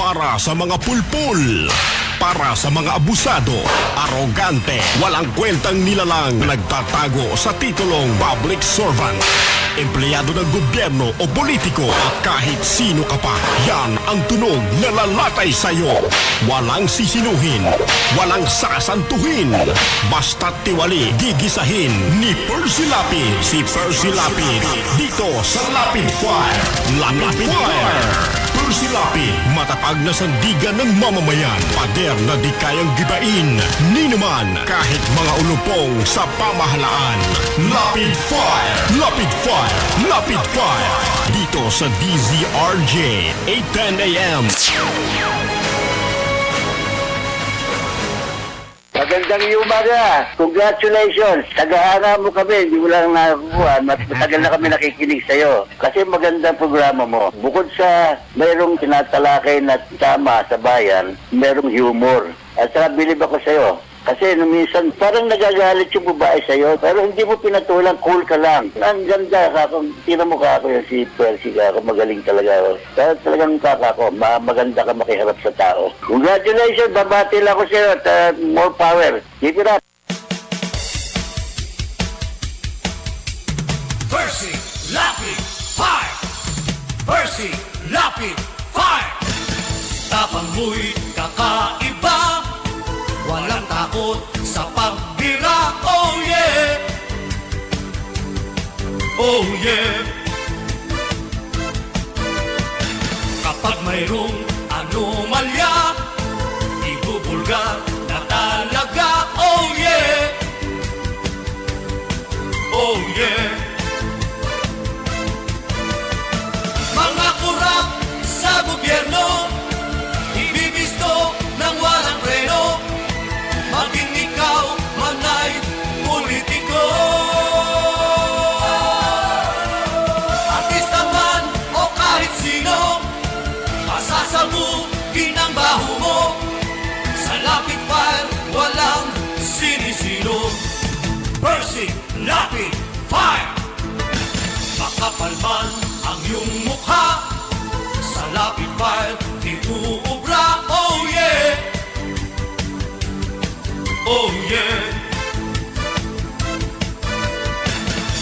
Para sa mga pulpul, para sa mga abusado, arogante, walang kwentang nilalang, nagtatago sa titulong public servant, empleyado ng gobyerno o politiko at kahit sino ka pa, yan ang tunog na lalatay sa'yo. Walang sisinuhin, walang sasantuhin, basta't tiwali, gigisahin ni Percy Lapid. Si Percy Lapid, dito sa Lapid Fire. Lapid Fire! Percy Lapid, matapag na sandigan ng mamamayan, pader na di kayang gibain, ni naman kahit mga ulupong sa pamahalaan. Lapid Fire! Lapid Fire! Lapid Fire! Dito sa DZRJ, 8:10 AM. Magandang umaga. Congratulations. Tagahanga mo kami. Hindi mo lang nakakuha. Matagal na kami nakikinig sa'yo. Kasi magandang programa mo. Bukod sa mayroong tinatalakay na tama sa bayan, mayroong humor. At saka bilib ako sa'yo. Kasi minsan parang nagagalit yung babae sa'yo, pero hindi mo pinatulang, cool ka lang. Ang ganda, tira mo ka ako yung si Percy ka, magaling talaga. Pero talagang kakako, maganda ka makiharap sa tao. Congratulations, babati lang ako sa'yo at more power. Keep it up. Percy Lapid Fire! Percy Lapid Fire! Tapang mo'y kakaiba, walang takot sa pagbira. Oh yeah! Oh yeah! Kapag mayroong anomalya, ibubulgar na talaga. Oh yeah! Oh yeah! Mga kurap sa gobyerno, ibibisto ng walang preno, maging ikaw man ay politiko. Artista man o kahit sino, masasabugin ang baho mo. Sa Lapid Fire, walang sinisino. Percy Lapid Fire! Makapal man ang iyong mukha, sa Lapid Fire di uubra. Oh yeah! Oh yeah!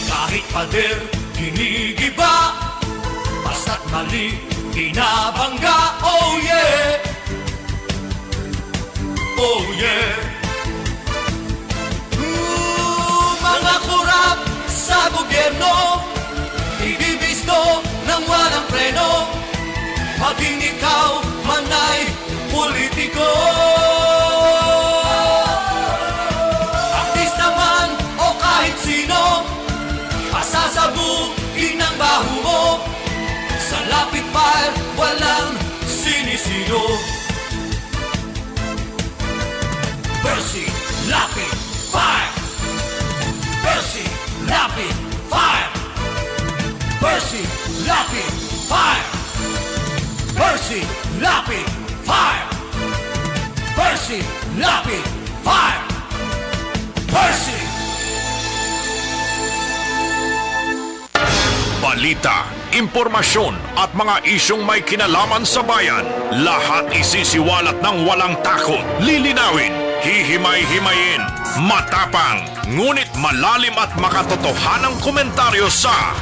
Kahit pader, ginigiba, basta't mali, binabangga. Oh yeah! Oh yeah! Mga kurap sa gobyerno, ibibisto ng walang preno, maging ikaw man ay politiko. Artista man o kahit sino, masasabugin ang baho mo. Sa Lapid Fire, walang sinisino. Percy Lapid Fire! Percy Lapid Fire! Percy Lapid Fire! Percy Lapid Fire! Percy Lapid Fire! Percy! Balita, impormasyon at mga isyong may kinalaman sa bayan, lahat isisiwalat ng walang takot, lilinawin, hihimay-himayin, matapang, ngunit malalim at makatotohanang komentaryo sa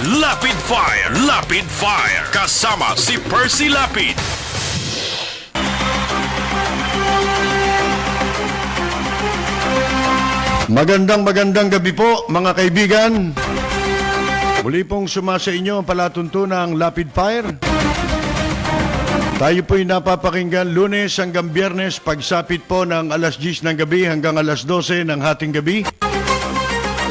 Lapid Fire! Lapid Fire! Kasama si Percy Lapid. Magandang gabi po mga kaibigan. Muli pong sumasa inyo ang palatuntunang Lapid Fire. Tayo po'y napapakinggan Lunes hanggang Biyernes, pagsapit po ng alas 10 ng gabi hanggang alas 12 ng hating gabi.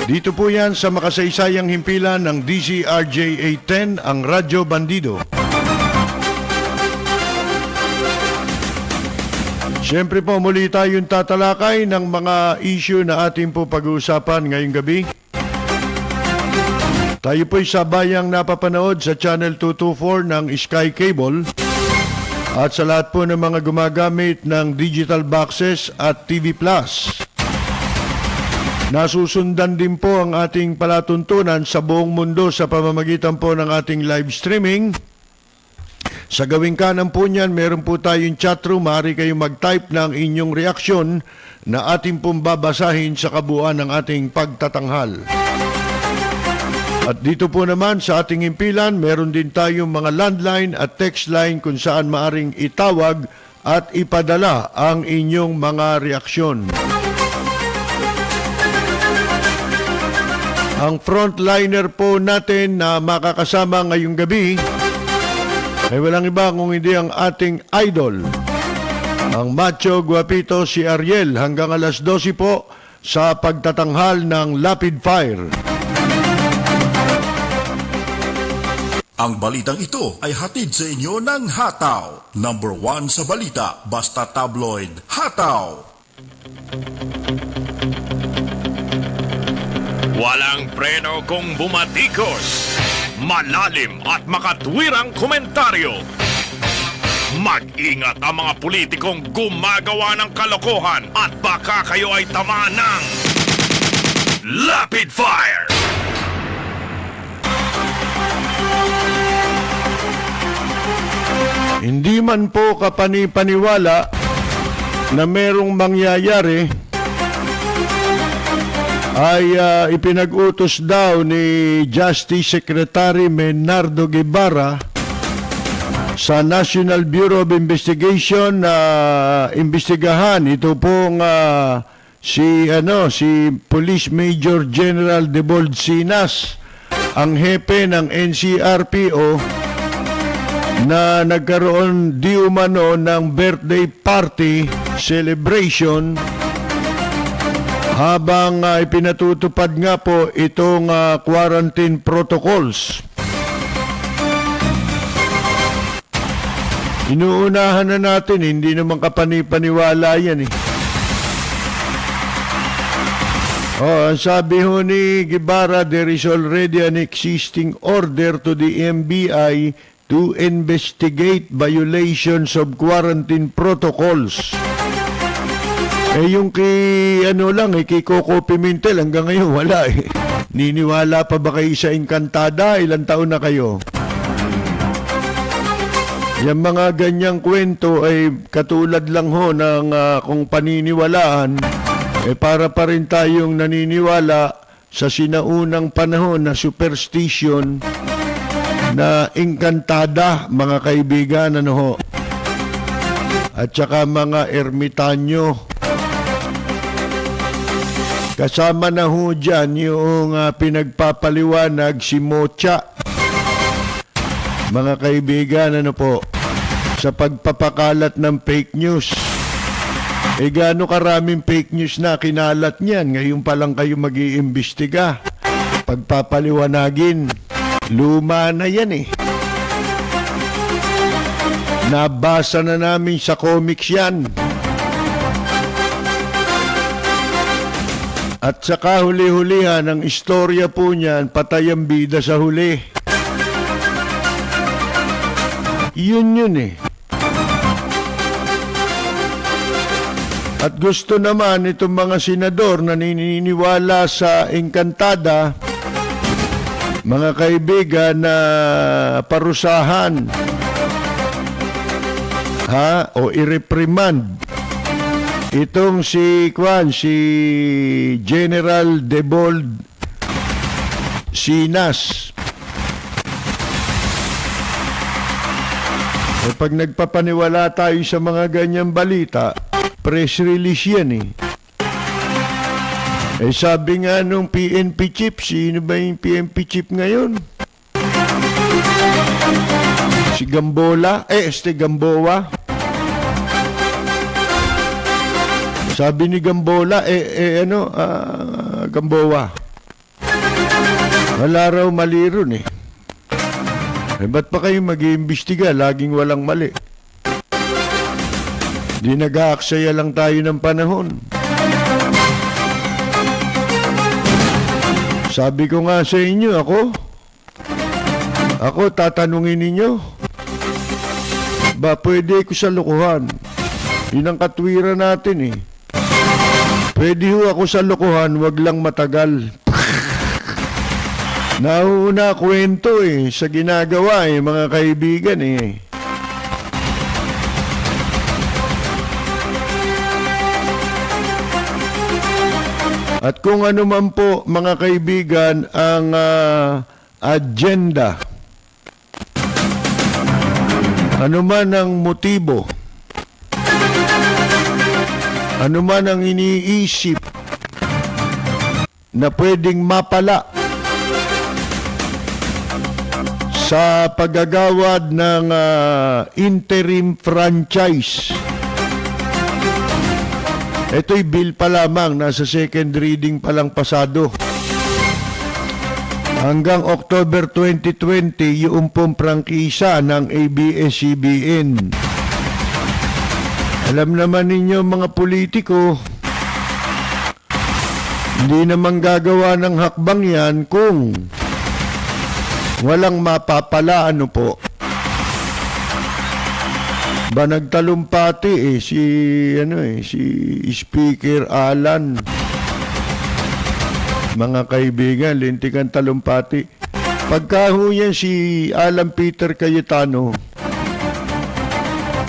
Dito po yan sa makasaysayang himpilan ng DZRJ 810, ang Radyo Bandido. Siyempre po muli tayong tatalakay ng mga issue na ating po pag-uusapan ngayong gabi. Tayo po'y sabayang napapanood sa Channel 224 ng Sky Cable at sa lahat po ng mga gumagamit ng digital boxes at TV Plus. Nasusundan din po ang ating palatuntunan sa buong mundo sa pamamagitan po ng ating live streaming Sa gawing kanan po niyan, meron po tayong chatroom. Maaari kayong mag-type ng inyong reaksyon na ating pong babasahin sa kabuuan ng ating pagtatanghal. At dito po naman sa ating himpilan, meron din tayong mga landline at text line kung saan maaring itawag at ipadala ang inyong mga reaksyon. Ang frontliner po natin na makakasama ngayong gabi ay walang iba kung hindi ang ating idol, ang macho guwapito si Ariel, hanggang alas 12 po sa pagtatanghal ng Rapid Fire. Ang balitang ito ay hatid sa inyo ng Hataw. Number 1 sa balita, basta tabloid. Hataw! Walang preno kung bumatikos. Malalim at makatwirang komentaryo. Mag-ingat ang mga politikong gumagawa ng kalokohan at baka kayo ay tamaan ng Rapid Fire! Hindi man po kapani-paniwala na merong mangyayari ay ipinag-utos daw ni Justice Secretary Menardo Guevara sa National Bureau of Investigation na imbestigahan ito pong si Police Major General Debold Sinas, ang hepe ng NCRPO, na nagkaroon di umano ng birthday party celebration habang ipinatutupad nga po itong quarantine protocols. Inuunahan na natin, hindi naman kapani-paniwala yan eh. Ang sabi ho ni Guevara, there is already an existing order to the NBI to investigate violations of quarantine protocols. Yung kay Coco Pimentel hanggang ngayon wala eh. Niniwala pa ba kayo sa Encantada? Ilang taon na kayo? Yung mga ganyang kwento ay katulad lang ho ng kung paniniwalaan, para pa rin tayong naniniwala sa sinaunang panahon na superstition na Encantada, mga kaibigan, at saka mga ermitanyo. Kasama na ho dyan yung pinagpapaliwanag si Mocha, mga kaibigan, sa pagpapakalat ng fake news. Gaano karaming fake news na kinalat niyan, ngayon pa lang kayo mag-iimbestiga, pagpapaliwanagin. Luma na yan eh. Nabasa na namin sa comics yan. At sa kahuli-hulihan, ang istorya po niyan, patay ang bida sa huli. Yun eh. At gusto naman itong mga senador na naniniwala sa Encantada, mga kaibigan, na parusahan o i-reprimand itong si General Debold Sinas. Pag nagpapaniwala tayo sa mga ganyang balita, press release yan eh. Sabi nga nung PNP chief, sino ba yung PNP chief ngayon? Si Gamboa. Sabi ni Gamboa, Gamboa. Wala raw mali ron eh. Ba't pa kayo mag-iimbestiga? Laging walang mali. Di nag-aaksaya lang tayo ng panahon. Sabi ko nga sa inyo, ako tatanungin ninyo, ba pwede ko sa lokohan? Yun ang katwiran natin eh. Pwede ho ako sa lokohan, wag lang matagal. Nauna kwento sa ginagawa mga kaibigan At kung ano man po, mga kaibigan, ang agenda, ano man ang motibo, ano man ang iniisip na pwedeng mapala sa paggagawad ng interim franchise. Ito'y bill pa lamang, nasa second reading pa lang pasado. Hanggang October 2020, yung pong prangkisa ng ABS-CBN. Alam naman ninyo mga politiko, hindi naman gagawa ng hakbang yan kung walang mapapala, ano po. Ba nagtalumpati si Speaker Alan. Mga kaibigan, lintikan talumpati. Pagkahuyan si Alan Peter Cayetano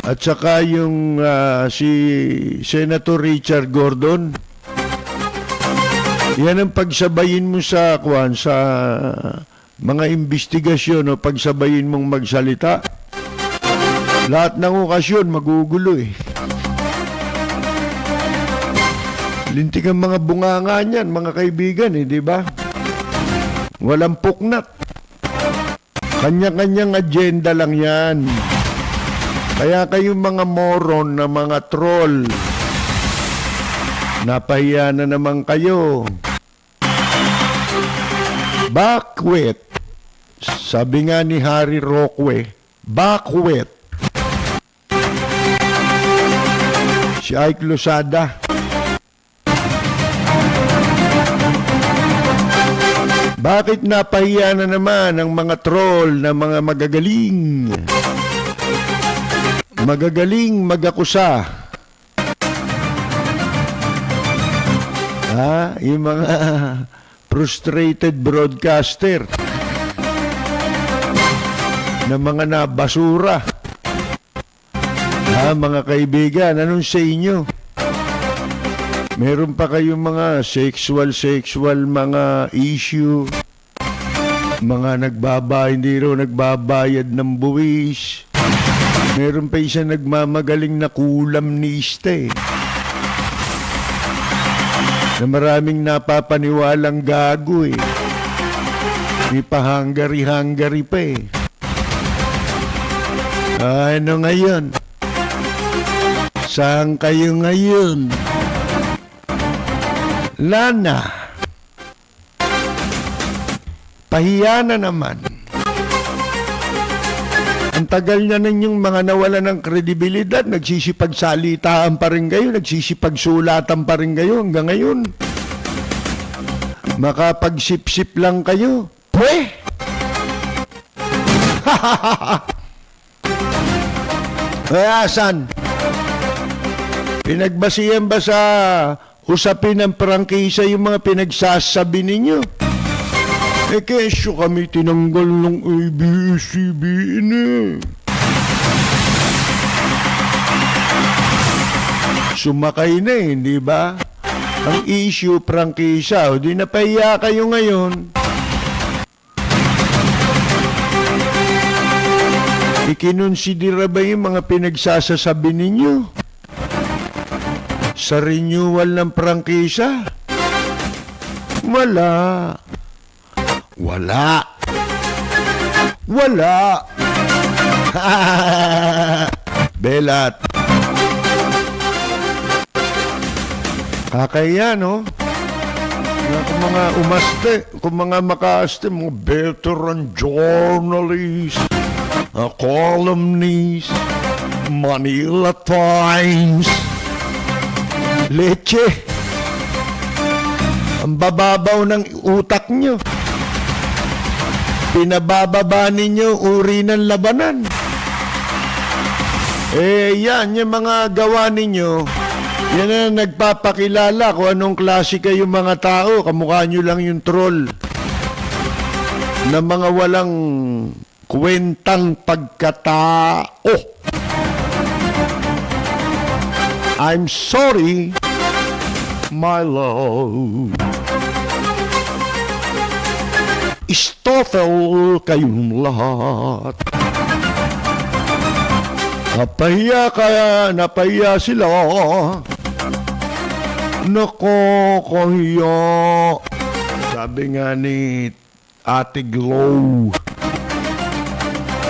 at saka yung si Senator Richard Gordon, yan ang pagsabayin mo sa mga investigasyon o pagsabayin mong magsalita. Lahat ng okasyon magugulo eh. Lintik ang mga bunganga niyan, mga kaibigan di ba? Walang puknat. Kanya-kanyang agenda lang yan. Kaya kayong mga moron na mga troll, napahiya na naman kayo. Bakwet. Sabi nga ni Harry Roque, bakwet. Si Ike Losada. Bakit napahiya na naman ang mga troll na mga magagaling? Magagaling mag-akusa. Yung mga frustrated broadcaster na mga nabasura. Mga kaibigan, anong sa inyo? Meron pa kayong mga sexual mga issue, mga hindi raw nagbabayad ng buwis. Meron pa isang nagmamagaling na kulamnista na maraming napapaniwalang gago May pa-Hungary pa Ano ngayon? Saan kayo ngayon? Lana. Pahiya na naman. Ang tagal na ninyong mga nawala ng kredibilidad, nagsisipagsalitaan pa rin kayo, nagsisipagsulatan pa rin kayo hanggang ngayon. Makapagsip-sip lang kayo. Pweh! Kaya saan? Pinagbasihan ba sa usapin ng prangkisa yung mga pinagsasabi ninyo? Kesyo kami tinanggal ng ABS-CBN Sumakay na hindi ba? Ang issue prangkisa, di napahiya kayo ngayon. Ikinonsidera ba yung mga pinagsasasabi ninyo? Sa renewal ng prangkisa? Wala. Belat. Kakaya, no? Kung mga kung mga makaaste, mga veteran journalists, columnists, Manila Times, leche. Ang bababaw ng utak nyo. Pinabababa ninyo uri ng labanan. Yan yung mga gawa ninyo. Yan na nagpapakilala kung anong klase kayong mga tao. Kamukha nyo lang yung troll na mga walang kwentang pagkatao. I'm sorry, my love. Stoffel kayong lahat. Napahiya sila. Nakakahiya. Sabi nga ni Ate Glow.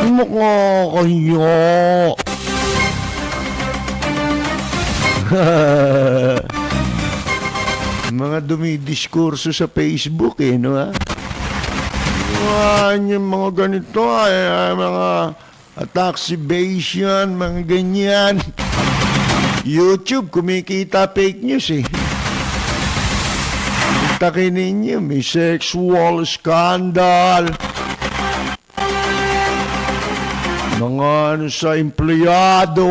Nakakahiya. Mga dumidiskurso sa Facebook no ha? Yung mga ganito mga tax evasion, mga ganyan. YouTube, kumikita fake news Takin ninyo, may sexual scandal. Mga sa empleyado.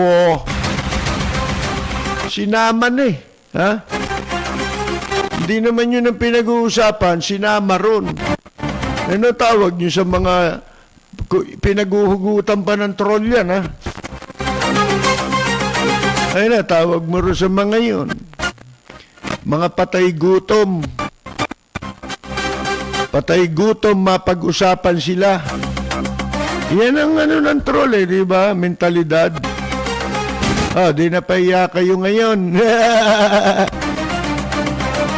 Sinaman ha? Hindi naman yun ang pinag-uusapan, sinama ron. Ano tawag nyo sa mga pinaghuhugutan pa ng troll yan, ha? Ay na, tawag mo rin sa mga yun. Mga patay gutom. Patay gutom, mapag-usapan sila. Yan ang ng troll di ba? Mentalidad. Di napahiya kayo ngayon.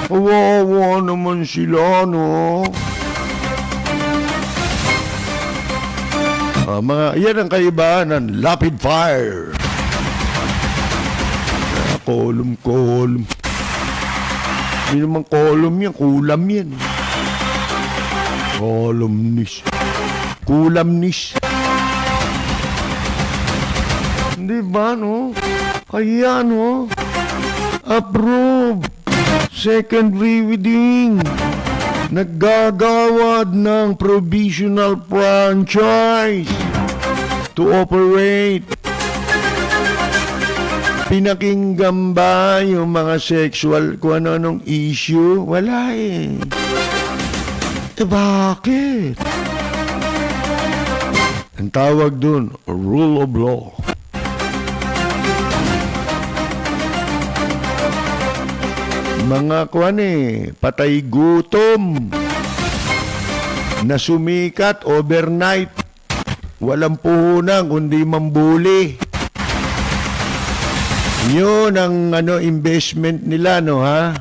Wawa naman sila, no? Yan ang kaibahan ng Lapid Fire. Kolum. Hindi naman kolum yan, kulam yan. Kulamnis. Hindi ba, no? Kaya, no? Approve. Second reading. Naggagawad ng provisional franchise to operate. Pinakinggan ba yung mga sexual kung ano-anong issue? Wala bakit? Ang tawag dun, rule of law. Mga patay gutom na sumikat overnight. Walang puhunan kundi mambuli. Yun ang investment nila, no ha?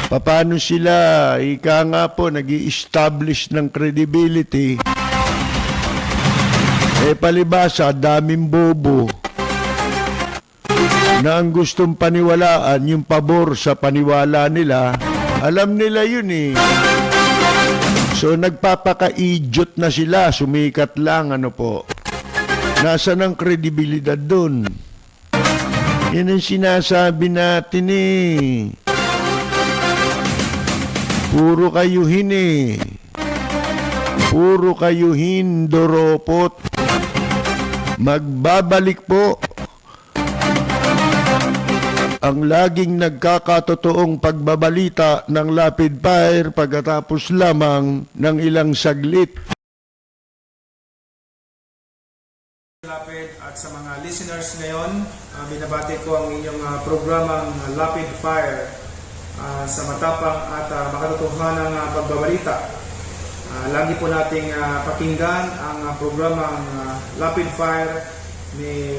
Paano sila, ika nga po, nag-i-establish ng credibility. Palibasa, daming bobo na ang gustong paniwalaan yung pabor sa paniwala nila, alam nila yun So nagpapaka-idiot na sila, sumikat lang, Nasaan ang kredibilidad dun? Yan ang sinasabi natin Puro kayuhin Puro kayuhin, doropot. Magbabalik po ang laging nagkakatotoong pagbabalita ng Lapid Fire pagkatapos lamang ng ilang saglit. Lapid at sa mga listeners ngayon, binabati ko ang inyong programang Lapid Fire sa matapang at makatotohanang pagbabalita. Lagi po nating pakinggan ang programang Lapid Fire ni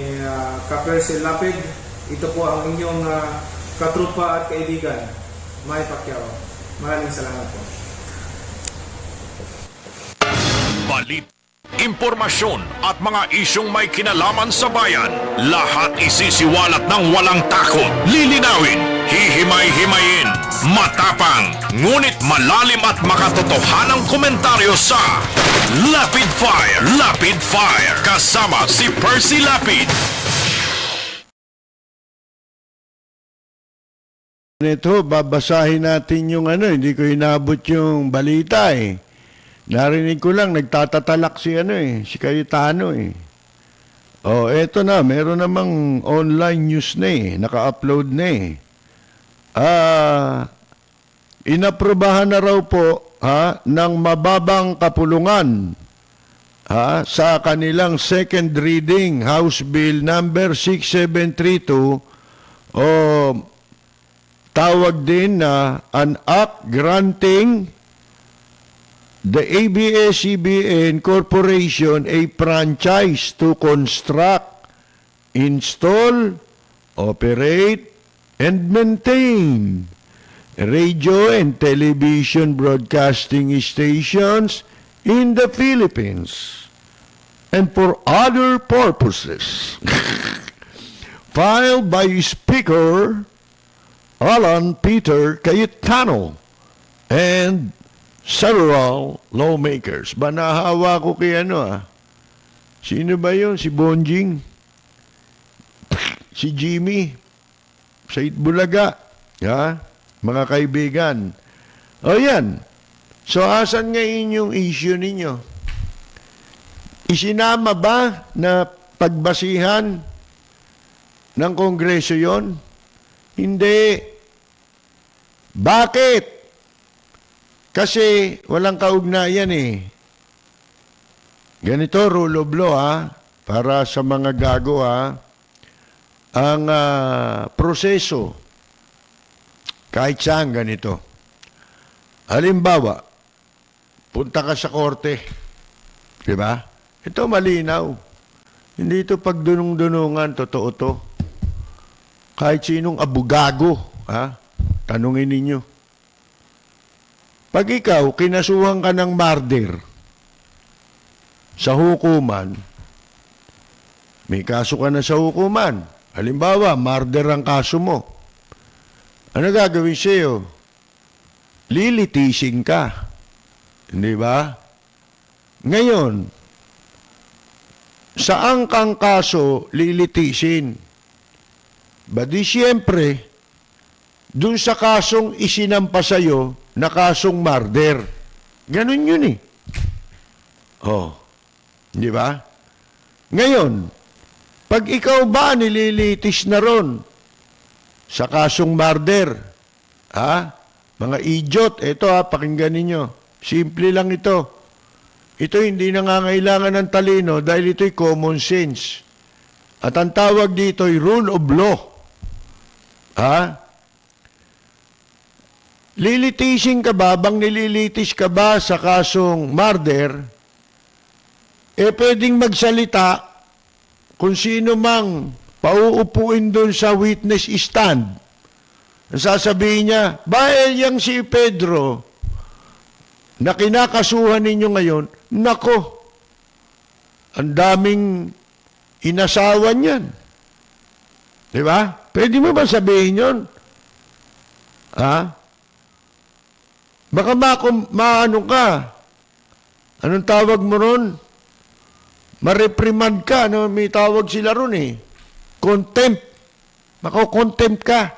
Kapersi Lapid. Ito po ang inyong katrupa at kaibigan, Mike Pacquiao. Maraming salamat po. Balit, impormasyon at mga isyong may kinalaman sa bayan. Lahat isisiwalat ng walang takot. Lilinawin, hihimay-himayin, matapang, ngunit malalim at makatotohanang komentaryo sa Lapid Fire. Lapid Fire, kasama si Percy Lapid. Ito, babasahin natin yung hindi ko inabot yung balita Narinig ko lang, nagtatatalak si Cayetano eto na, meron namang online news na naka-upload na inaprobahan na raw po ng mababang kapulungan sa kanilang second reading, House Bill number 6732 tawag din na an act granting the ABS-CBN Corporation a franchise to construct, install, operate, and maintain radio and television broadcasting stations in the Philippines and for other purposes. Filed by Speaker Alan Peter Cayetano and several lawmakers. Banahawa ko kay Sino ba yun? Si Bonjing? Si Jimmy? Said Bulaga? Mga kaibigan. O yan. So, asan ngayon yung issue ninyo? Isinama ba na pagbasihan ng Kongreso yon? Hindi. Bakit? Kasi walang kaugnayan Ganito, rule of law para sa mga gago ang proseso kahit saan ganito. Halimbawa, punta ka sa korte. Diba? Ito malinaw. Hindi ito pagdunong-dunungan, totoo to. Kahit sinong abogado, tanungin ninyo. Pag ikaw, kinasuhan ka ng murder sa hukuman, may kaso ka na sa hukuman. Halimbawa, murder ang kaso mo. Ano gagawin sa'yo? Lilitising ka. Hindi ba? Ngayon, saan kang kaso lilitisin? Ba di siyempre, dun sa kasong isinampa sa'yo na kasong murder. Ganun yun Di ba? Ngayon, pag ikaw ba nililitis na ron sa kasong murder, mga idiot, ito pakinggan ninyo. Simple lang ito. Ito hindi nangangailangan ng talino dahil ito'y common sense. At ang tawag dito ay rule of law. Lilitising ka ba, bang nililitis ka ba sa kasong murder, pwedeng magsalita kung sino mang pauupuin doon sa witness stand. Sasabihin niya, yang si Pedro na kinakasuhan ninyo ngayon, nako, ang daming inasawa niyan. Di ba? Pwede mo ba sabihin yun? Baka maano ka. Anong tawag mo ron? Mareprimand ka. May tawag sila ron Contempt. Mako-contempt ka.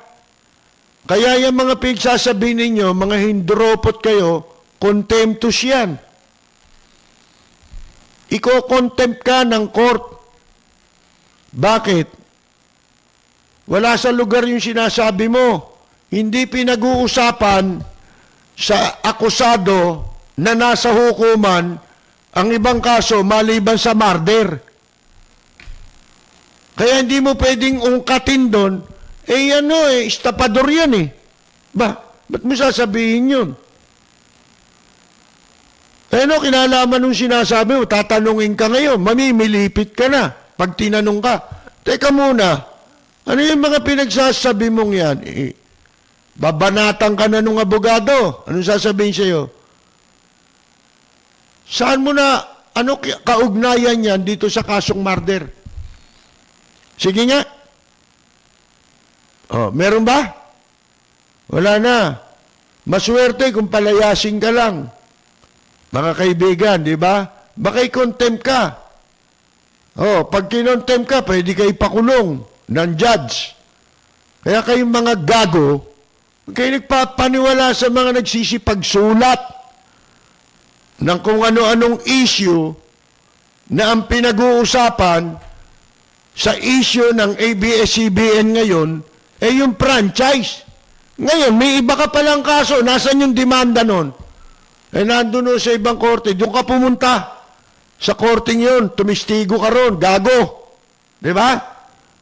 Kaya yung mga pigsasabihin ninyo, mga hindropot kayo, contemptuous yan. Iko-contempt ka ng court. Bakit? Wala sa lugar yung sinasabi mo. Hindi pinag-uusapan sa akusado na nasa hukuman ang ibang kaso maliban sa murder. Kaya hindi mo pwedeng ungkatin doon, estapador yan ba't mo sasabihin yun? Kinalaman nung sinasabi mo, tatanungin ka ngayon, mamimilipit ka na pag tinanong ka. Teka muna, ano yung mga pinagsasabi mong yan? Babanatan ka na nung abogado. Anong sasabihin sa'yo? Saan mo na, kaugnayan yan dito sa kasong murder? Sige nga. Meron ba? Wala na. Maswerte kung palayasin ka lang. Mga kaibigan, di ba? Baka i-contempt ka. Pag kinontempt ka, pwede kayo ipakulong ng judge. Kaya kayong mga gago, kayo nagpapaniwala sa mga nagsisipagsulat ng kung ano-anong issue na ang pinag-uusapan sa issue ng ABS-CBN ngayon yung franchise. Ngayon, may iba ka palang kaso. Nasaan yung demanda nun? Nandun sa ibang korte. Doon ka pumunta sa korting yun. Tumistigo ka ron. Gago. Di ba?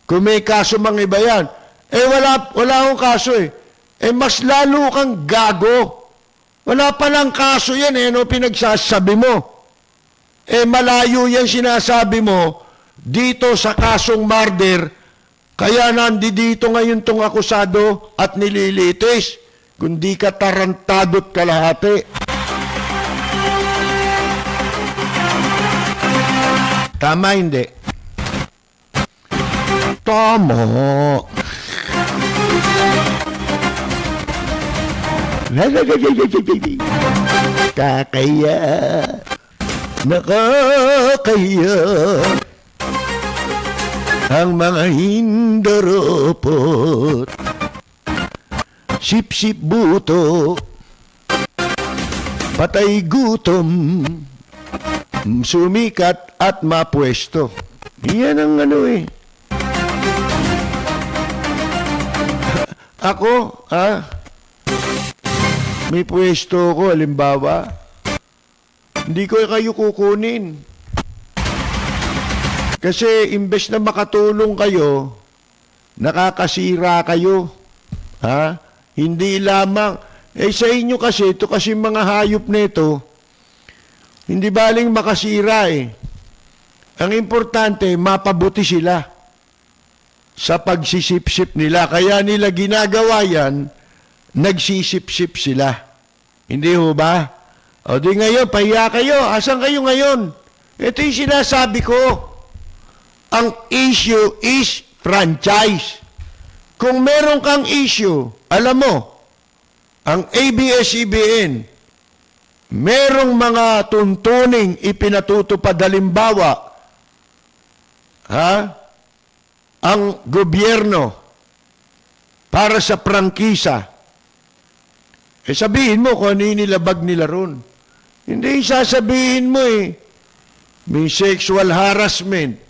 Kung may kaso mga iba yan. Wala akong kaso mas lalo kang gago. Wala palang kaso yan, ano pinagsasabi mo? Malayo yan sinasabi mo dito sa kasong murder, kaya nandito ngayon tong akusado at nililitis, kundi ka tarantado't kalahati. Tama hindi? Tama. Kakaya. Nakakaya. Ang mga hindaropot. Sip-sip buto. Patay gutom. Sumikat at mapwesto. Yan ang ano eh. Ako, may pwesto ko, halimbawa, hindi ko kayo kukunin. Kasi imbes na makatulong kayo, nakakasira kayo. Hindi lamang, sa inyo kasi, ito kasi mga hayop na ito, hindi baling makasira eh. Ang importante, mapabuti sila sa pagsisip-sip nila. Kaya nila ginagawa yan, nagsisip-sip sila. Hindi ho ba? O di ngayon, pahiya kayo. Asan kayo ngayon? Ito yung sinasabi ko. Ang issue is franchise. Kung meron kang issue, alam mo, ang ABS-CBN, merong mga tuntuning ipinatutupad, halimbawa, ang gobyerno para sa prangkisa. Sabihin mo kung ano yung nilabag nila ron. Hindi sasabihin mo may sexual harassment.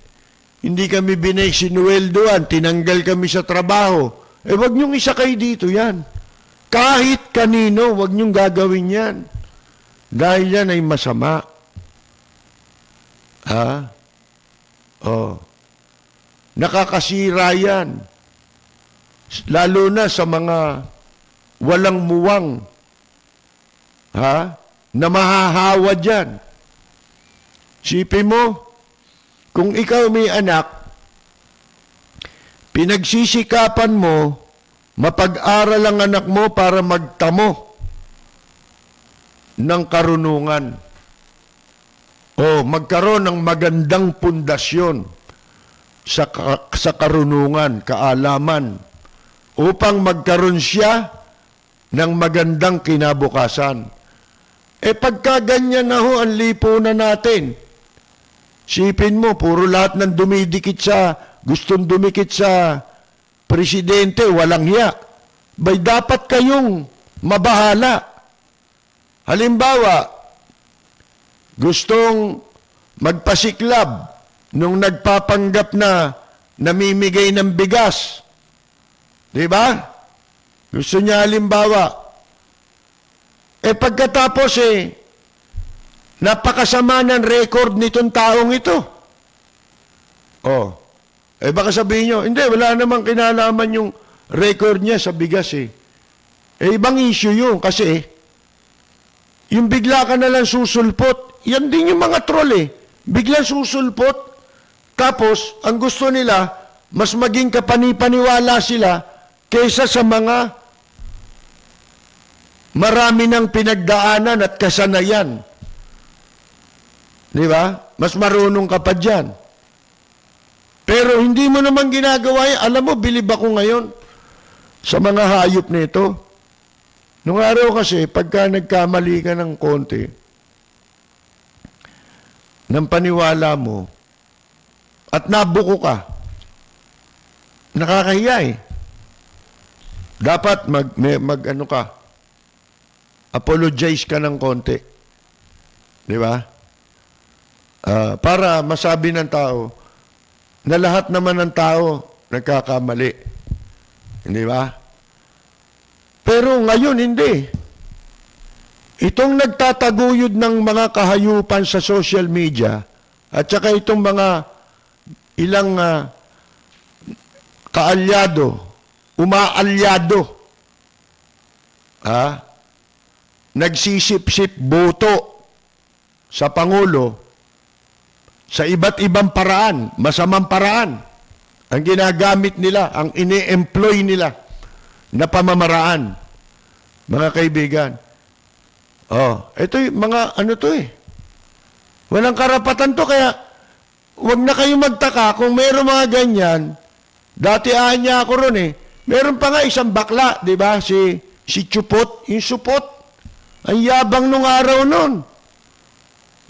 Hindi kami binesinueldoan, tinanggal kami sa trabaho. Wag niyong isakay dito yan. Kahit kanino, wag niyong gagawin yan. Dahil yan ay masama. Nakakasira yan. Lalo na sa mga walang muwang. Na mahahawa dyan. Sipin mo, kung ikaw may anak, pinagsisikapan mo, mapag-aral ang anak mo para magtamo ng karunungan. O magkaroon ng magandang pundasyon sa karunungan, kaalaman, upang magkaroon siya ng magandang kinabukasan. Pagka ganyan na ho ang lipunan natin, sipin mo, puro lahat ng gustong dumikit sa presidente, walang hiya. Dapat kayong mabahala. Halimbawa, gustong magpasiklab nung nagpapanggap na namimigay ng bigas. Diba? Gusto niya halimbawa. Pagkatapos napakasama ng record nitong taong ito. Baka sabihin nyo, hindi, wala namang kinalaman yung record niya sa bigas ibang issue yun kasi yung bigla ka nalang susulpot, yan din yung mga troll Biglang susulpot, tapos ang gusto nila, mas maging kapanipaniwala sila kaysa sa mga marami ng pinagdaanan at kasanayan. Di ba? Mas marunong ka pa dyan. Pero hindi mo naman ginagawa yan. Alam mo, bilib ako ngayon sa mga hayop na ito. Nung araw kasi, pagka nagkamali ka ng konti, ng paniwala mo, at nabuko ka, nakakahiya Dapat ano ka, apologize ka ng konti. Di ba? Para masabi ng tao na lahat naman ng tao nagkakamali. Di ba? Pero ngayon hindi. Itong nagtataguyod ng mga kahayupan sa social media at saka itong mga ilang kaalyado, umaalyado nagsisip-sip boto sa Pangulo sa iba't ibang paraan, masamang paraan, ang ginagamit nila, ang ini-employ nila na pamamaraan. Mga kaibigan, ito yung mga ano to eh. Walang karapatan to, kaya huwag na kayong magtaka kung meron mga ganyan. Dati niya ako ron eh. Meron pa nga isang bakla, di ba? Si Chupot, yung Supot. Ang yabang nung araw nun.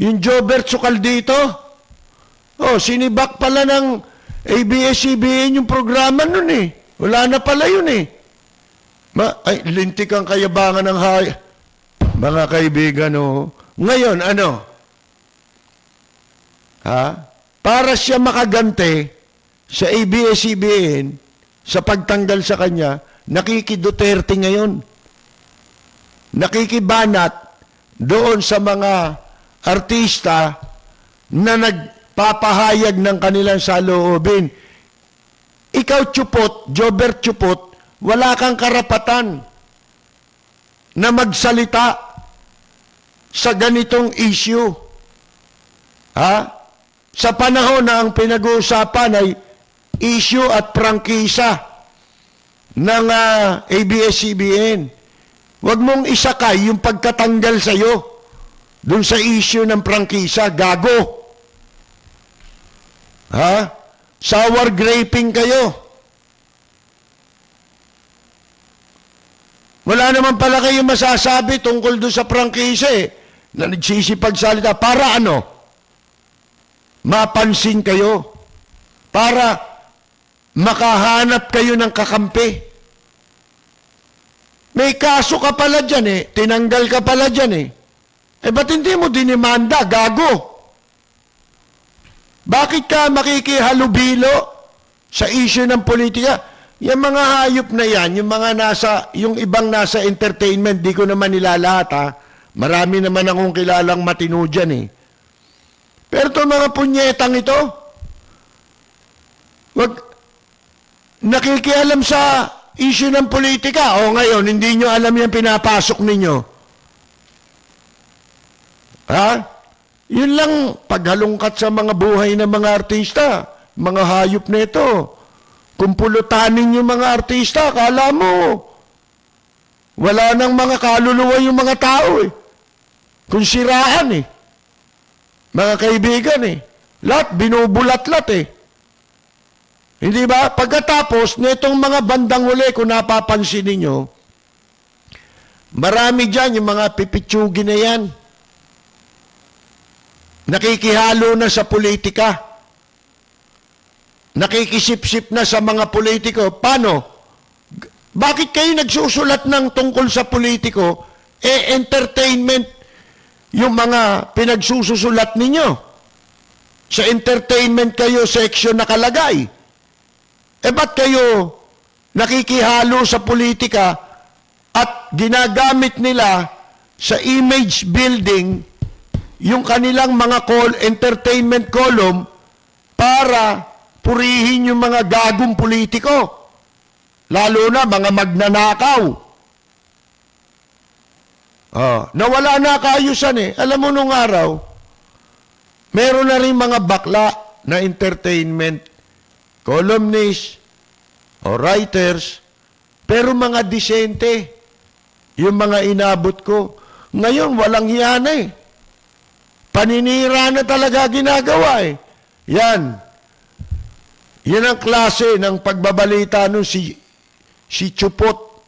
Yung Jobert Sukaldito. Sinibak pala ng ABS-CBN yung programa nun eh. Wala na pala yun eh. Lintik ang kayabangan ng mga kaibigan, Ngayon, para siya makagante sa ABS-CBN sa pagtanggal sa kanya, nakiki-Duterte ngayon. Nakikibanat doon sa mga artista na nagpapahayag ng kanilang saloobin. Ikaw, Chupot, Jobert Chupot, wala kang karapatan na magsalita sa ganitong issue. Sa panahon na ang pinag-uusapan ay issue at prangkisa ng ABS-CBN. Huwag mong isakay yung pagkatanggal sa'yo dun sa issue ng prangkisa. Gago. Sour graping kayo. Wala naman pala kayong masasabi tungkol doon sa prangkisa na nagsisipagsalita. Para ano? Mapansin kayo. Para makahanap kayo ng kakampi. May kaso ka pala dyan tinanggal ka pala dyan ba't hindi mo dinimanda, gago? Bakit ka makikihalubilo sa issue ng politika? Yung mga hayop na yan, yung ibang nasa entertainment, di ko naman nilalahat Marami naman akong kilalang matino dyan Pero itong mga punyetang ito, wag nakikialam sa issue ng politika. Ngayon, hindi nyo alam yung pinapasok ninyo. Yun lang, paghalungkat sa mga buhay ng mga artista, mga hayop na ito. Kung pulutanin yung mga artista, akala mo, wala nang mga kaluluwa yung mga tao Kung siraan Mga kaibigan lahat binubulat-lat Hindi ba? Pagkatapos, nitong mga bandang huli, kung napapansin ninyo, marami dyan yung mga pipitsugin na yan. Nakikihalo na sa politika. Nakikisip-sip na sa mga politiko. Paano? Bakit kayo nagsusulat ng tungkol sa politiko? Entertainment yung mga pinagsusulat ninyo. Sa entertainment kayo section nakalagay. Ba't kayo nakikihalo sa politika at ginagamit nila sa image building yung kanilang mga entertainment column para purihin yung mga gagong politiko? Lalo na mga magnanakaw. Nawala na kaayusan Alam mo nung araw, meron na rin mga bakla na entertainment columnists o writers, pero mga disente, yung mga inabot ko. Ngayon, walang hiya na Paninira na talaga ginagawa Yan. Yan ang klase ng pagbabalita nun si Chupot.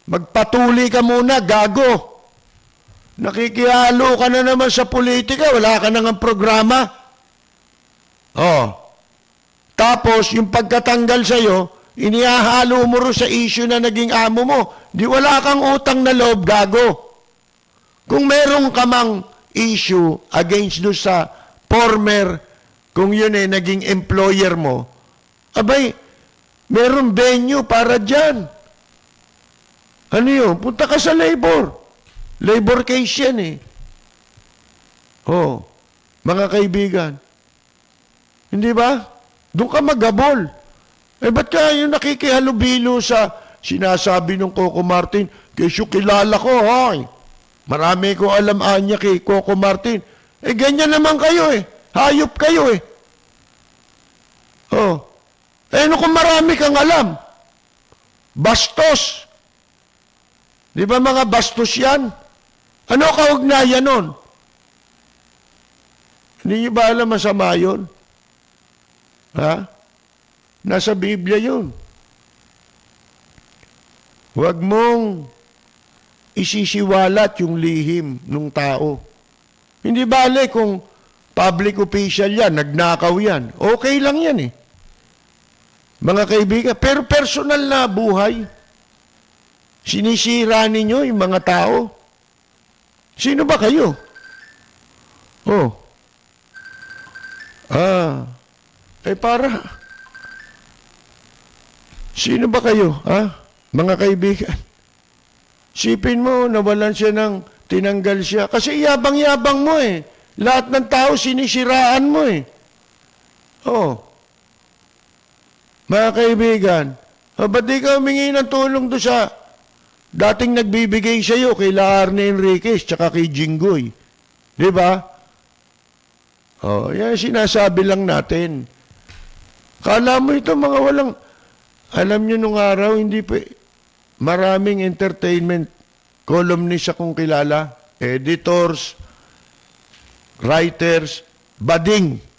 Magpatuli ka muna, gago. Nakikihalo ka na naman sa politika, wala ka nang programa. Tapos, yung pagkatanggal sa'yo, inihahalo mo rin sa issue na naging amo mo. Di wala kang utang na loob, gago. Kung meron ka mang issue against do sa former, kung yun naging employer mo, meron venue para dyan. Ano yun? Punta ka sa labor. Labor case yan mga kaibigan. Hindi ba? Doon ka maghabol. Ba't ka yung nakikihalubilo sa sinasabi ng Coco Martin, kesyo kilala ko, hoy. Marami ko alam anya kay Coco Martin. Eh, ganyan naman kayo eh. Hayop kayo eh. Oh. Eh, ano kung marami kang alam? Bastos. Di ba mga bastos yan? Ano kaugnayan nun? Hindi niyo ba alam masama yun? Ha? Nasa Biblia yun. Huwag mong isisiwalat yung lihim ng tao. Hindi bale kung public official yan, nagnakaw yan. Okay lang yan eh. Mga kaibigan, pero personal na buhay, sinisira ninyo yung mga tao. Sino ba kayo? Oh. Para. Sino ba kayo? Mga kaibigan. Sipin mo, nawalan siya ng tinanggal siya. Kasi yabang-yabang mo eh. Lahat ng tao sinisiraan mo eh. Oh. Mga kaibigan, ba't di ka humingi ng tulong doon sa dating nagbibigay sa iyo kay Arne Enriquez tsaka kay Jinggoy? Di ba? Oh, yan sinasabi lang natin. Kala mo ito mga walang, alam nyo nung araw, hindi pa, maraming entertainment columnist akong kilala, editors, writers, bading.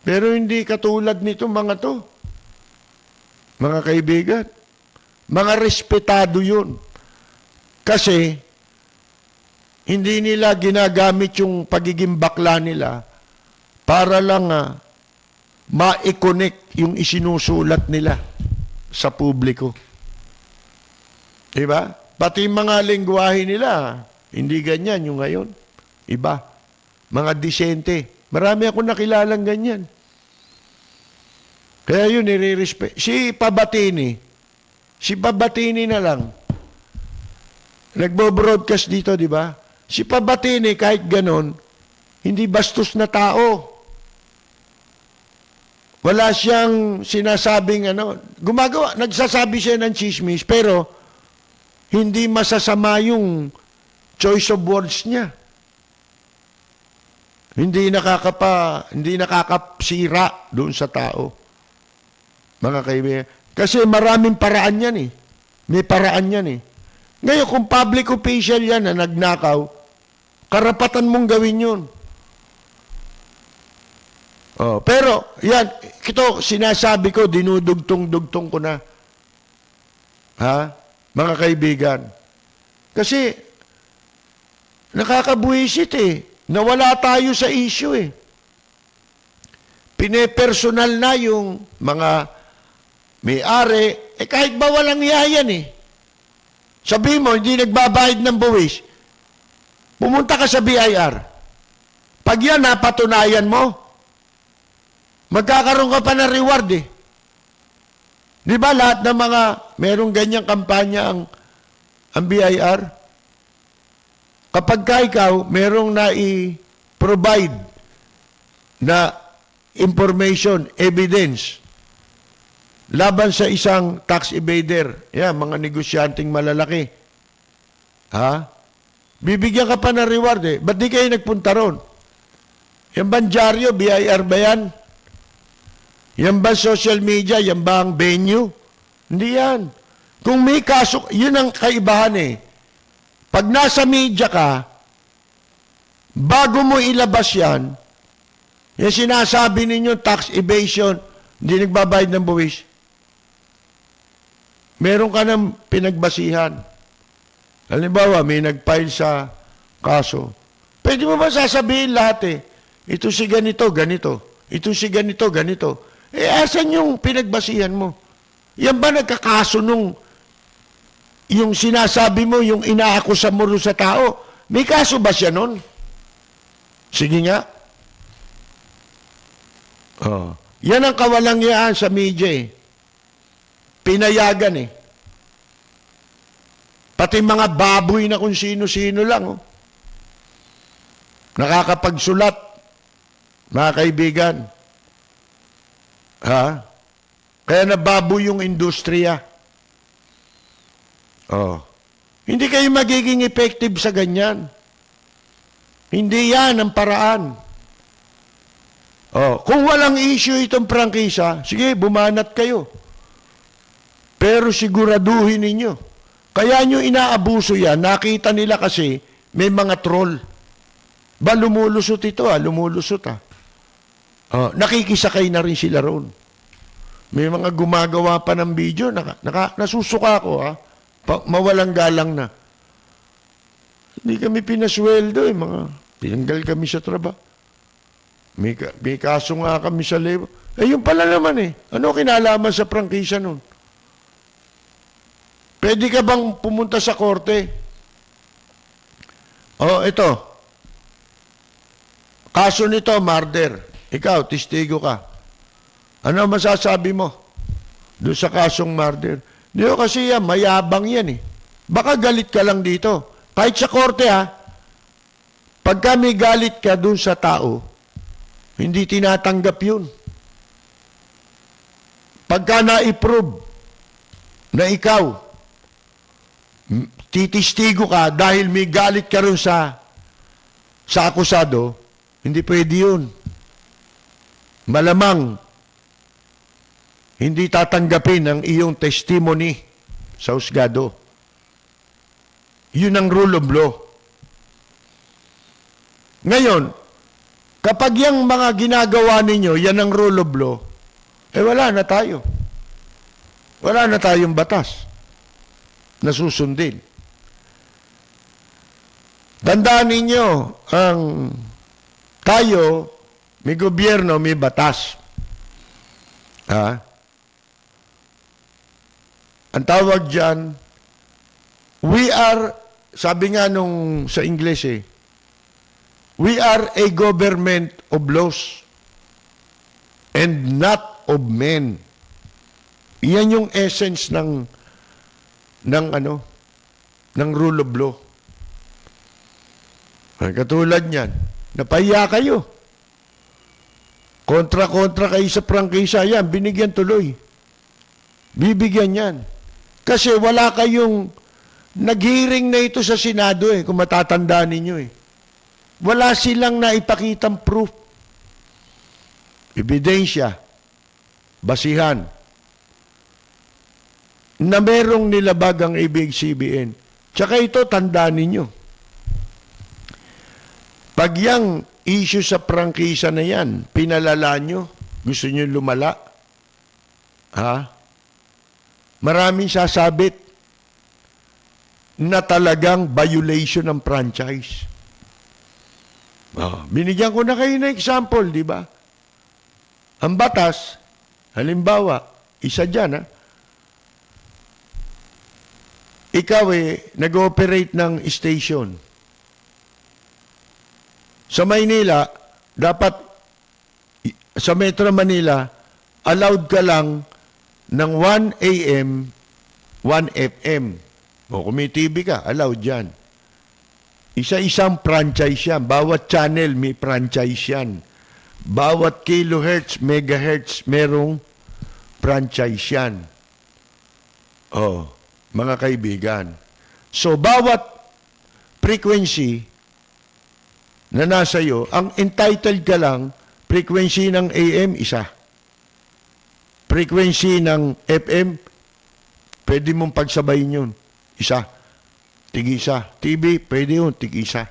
Pero hindi katulad nito mga to. Mga kaibigan, mga respetado yun. Kasi, hindi nila ginagamit yung pagiging bakla nila para lang ma-connect yung isinusulat nila sa publiko. Diba? Pati mga lengguwahe nila, hindi ganyan yung ngayon. Iba. Mga disente. Marami ako nakilalang ganyan. Kaya yun, nire-respect. Si Pabatini na lang. Nagbo-broadcast dito, di ba? Si Pabatini, kahit ganon, hindi bastos na tao. Wala siyang sinasabing nagsasabi siya ng chismis, pero hindi masasama yung choice of words niya. Hindi nakakapsira doon sa tao. Mga kaibigan. Kasi maraming paraan yan eh. May paraan yan eh. Ngayon, kung public official yan na nagnakaw, karapatan mong gawin yun. Oh, pero, yan, ito, sinasabi ko, dinudugtong-dugtong ko na. Ha? Mga kaibigan. Kasi, nakakabuisit eh. Nawala tayo sa issue eh. Pinepersonal na yung mga may-ari, kahit ba walang yayan eh. Sabi mo, hindi nagbabayad ng buwis. Pumunta ka sa BIR. Pag yan napatunayan mo, magkakaroon ka pa ng reward eh. Di ba lahat ng mga merong ganyang kampanya ang BIR? Kapag ka ikaw, merong na-provide na information, evidence, laban sa isang tax evader, yan, mga negosyanteng malalaki. Ha? Bibigyan ka pa ng reward eh. Ba't di kayo nagpunta ron? Yan ba dyaryo, BIR ba yan? Yan ba social media? Yan ba ang venue? Hindi yan. Kung may kaso, yun ang kaibahan eh. Pag nasa media ka, bago mo ilabas yan, yung sinasabi ninyo, tax evasion, hindi nagbabayad ng buwis, meron ka ng pinagbasihan. Halimbawa, may nag-file sa kaso. Pwede mo ba sasabihin lahat eh? Ito si ganito, ganito. Ito si ganito, ganito. Asan yung pinagbasihan mo? Yan ba nagkakaso nung yung sinasabi mo, yung inaakusa mo sa tao? May kaso ba siya nun? Sige nga. Oh. Yan ang kawalangyaan sa media eh. Pinayagan eh. Pati mga baboy na kung sino-sino lang. Oh. Nakakapagsulat, mga kaibigan. Ha? Kaya nababo yung industriya. Oh. Hindi kayo magiging effective sa ganyan. Hindi yan ang paraan. Oh, kung walang issue itong prangkisa, sige, bumanat kayo. Pero siguraduhin ninyo. Kaya nyo inaabuso yan, nakita nila kasi may mga troll. Ba, lumulusot ito lumulusot Oh, nakikisakay na rin sila roon. May mga gumagawa pa ng video, nasusuka ako mawalang galang na. Hindi kami pinasweldo mga tinanggal kami sa trabaho. May kaso nga kami sa level. Yun pala naman Ano kinalaman sa prangkisa nun? Pwede ka bang pumunta sa korte? Ito. Kaso nito, murder. Ikaw, testigo ka. Ano masasabi mo doon sa kasong murder? Di kasi yan, mayabang yan Baka galit ka lang dito. Kahit sa korte pagka may galit ka doon sa tao, hindi tinatanggap yun. Pagka na-approve na ikaw, titistigo ka dahil may galit ka rin sa akusado, hindi pwede yun. Malamang, hindi tatanggapin ang iyong testimony sa husgado. Yun ang rule of law. Ngayon, kapag yung mga ginagawa ninyo, yan ang rule of law, wala na tayo. Wala na tayong batas na susundin. Tandaan ninyo, tayo, may gobyerno, may batas. Ang tawag dyan, we are, sabi nga nung sa Ingles we are a government of laws and not of men. Iyan yung essence ng rule of law. Katulad niyan, napahiya kayo. Kontra-kontra kayo sa prangkisa, yan, binigyan tuloy. Bibigyan yan. Kasi wala kayong nag-hearing na ito sa Senado kung matatandaan ninyo Wala silang naipakitang proof. Ebidensya. Basihan. Na merong nilabag ang ABS-CBN. Tsaka ito, tandaan ninyo. Pag yung issue sa prangkisa na yan, pinalala nyo, gusto nyo lumala, maraming sasabit na talagang violation ng franchise. Binigyan ko na kayo ng example, di ba? Ang batas, halimbawa, isa dyan, ikaw nag-ooperate ng station. Sa Maynila, dapat, sa Metro Manila, allowed ka lang ng 1 AM, 1 FM. O kung may TV ka, allowed yan. Isa-isang franchise yan. Bawat channel may franchise yan. Bawat kilohertz, megahertz, merong franchise yan. Mga kaibigan. So, bawat frequency na nasa iyo, ang entitled ka lang, frequency ng AM, isa. Frequency ng FM, pwede mong pagsabayin yun. Isa. Tig-isa. TV, pwede yun, tig-isa.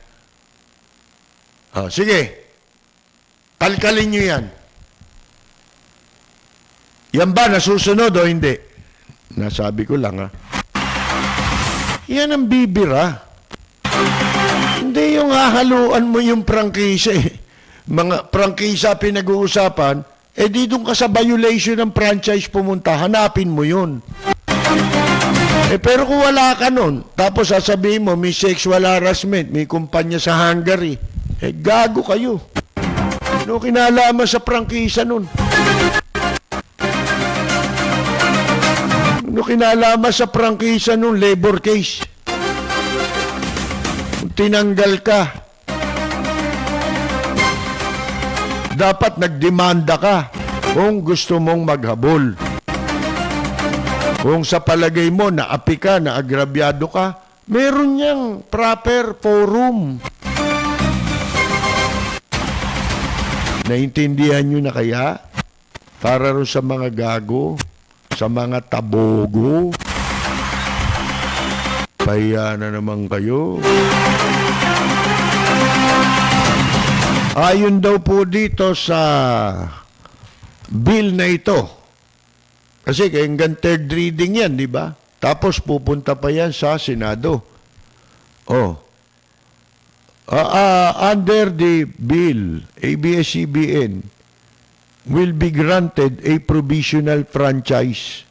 Sige. Kalkalin nyo yan. Yan ba nasusunod o hindi? Nasabi ko lang Yan ang bibira. Hindi yung hahaluan mo yung prangkisa Mga prangkisa pinag-uusapan, di doon ka sa violation ng franchise pumunta, hanapin mo yun. Pero kung wala ka nun, tapos sasabihin mo, may sexual harassment, may kumpanya sa Hungary, gago kayo. Ano kinalaman sa prangkisa nun? Ano kinalaman sa prangkisa nun? Labor case. Kung tinanggal ka, dapat nagdemanda ka kung gusto mong maghabol. Kung sa palagay mo naapi ka, naagrabyado ka, meron niyang proper forum. Naintindihan nyo na kaya? Para rin sa mga gago, sa mga tabogo. Kaya na naman kayo. Ayon daw po dito sa bill na ito, kasi hanggang third reading yan, di ba? Tapos pupunta pa yan sa Senado. Oh. Under the bill, ABS-CBN will be granted a provisional franchise.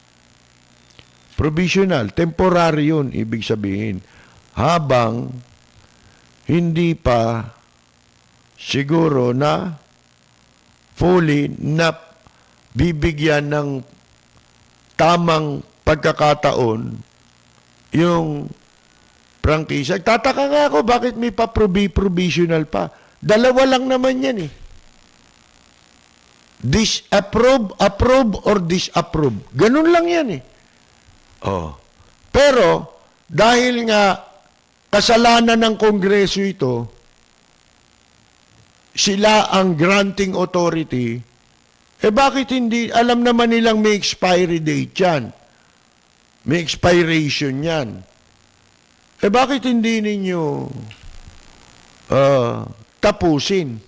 Provisional, temporary yun, ibig sabihin. Habang hindi pa siguro na fully na bibigyan ng tamang pagkakataon yung prangkisa. Tataka nga ako bakit may pa-provisional pa. Dalawa lang naman yan eh. Disapprove, approve, or disapprove. Ganun lang yan eh. Oh. Pero, dahil nga kasalanan ng Kongreso ito, sila ang granting authority, bakit hindi, alam naman nilang may expiry date yan. May expiration yan. Bakit hindi ninyo tapusin?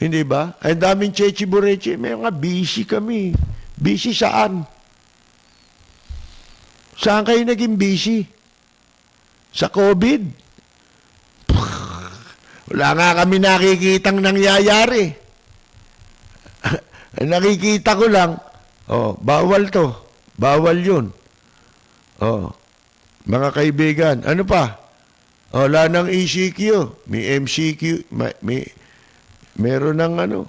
Hindi ba? Ay daming chechi bureche, may mga busy kami. Busy saan? Saan kayo naging busy? Sa COVID? Wala nga kami nakikitang nangyayari. Nakikita ko lang, bawal to. Bawal yun. Mga kaibigan, ano pa? Wala ng ECQ. May MCQ. Meron ng ano.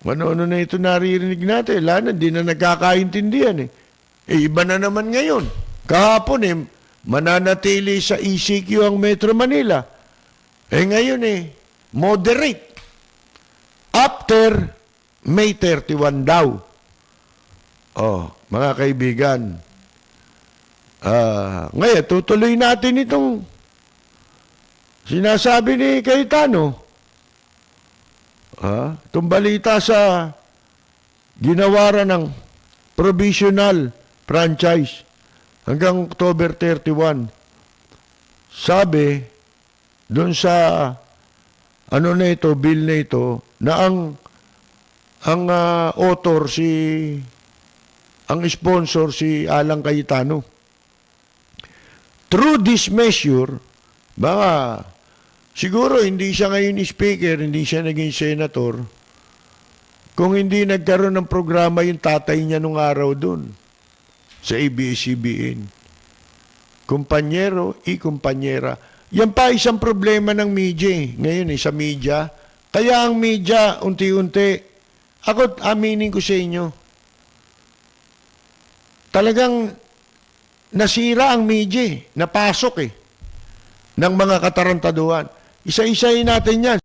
Ano na ito naririnig natin. Wala na, di na nagkakaintindihan eh. Iba na naman ngayon. Kahapon mananatili sa ECQ ang Metro Manila. Ngayon moderate. After May 31 daw. Mga kaibigan, ngayon, tutuloy natin itong sinasabi ni Cayetano. Itong balita sa ginawaran ng provisional franchise hanggang October 31. Sabi, doon sa bill na ito, na ang author ang sponsor si Alan Cayetano. Through this measure, baka siguro hindi siya ngayon speaker, hindi siya naging senator, kung hindi nagkaroon ng programa yung tatay niya nung araw doon sa ABS-CBN. Kumpanyero, kumpanyera. Yan pa isang problema ng media ngayon sa media. Kaya ang media, unti-unti, ako aminin ko sa inyo, talagang nasira ang media, napasok ng mga katarantaduhan. Isa-isahin natin yan.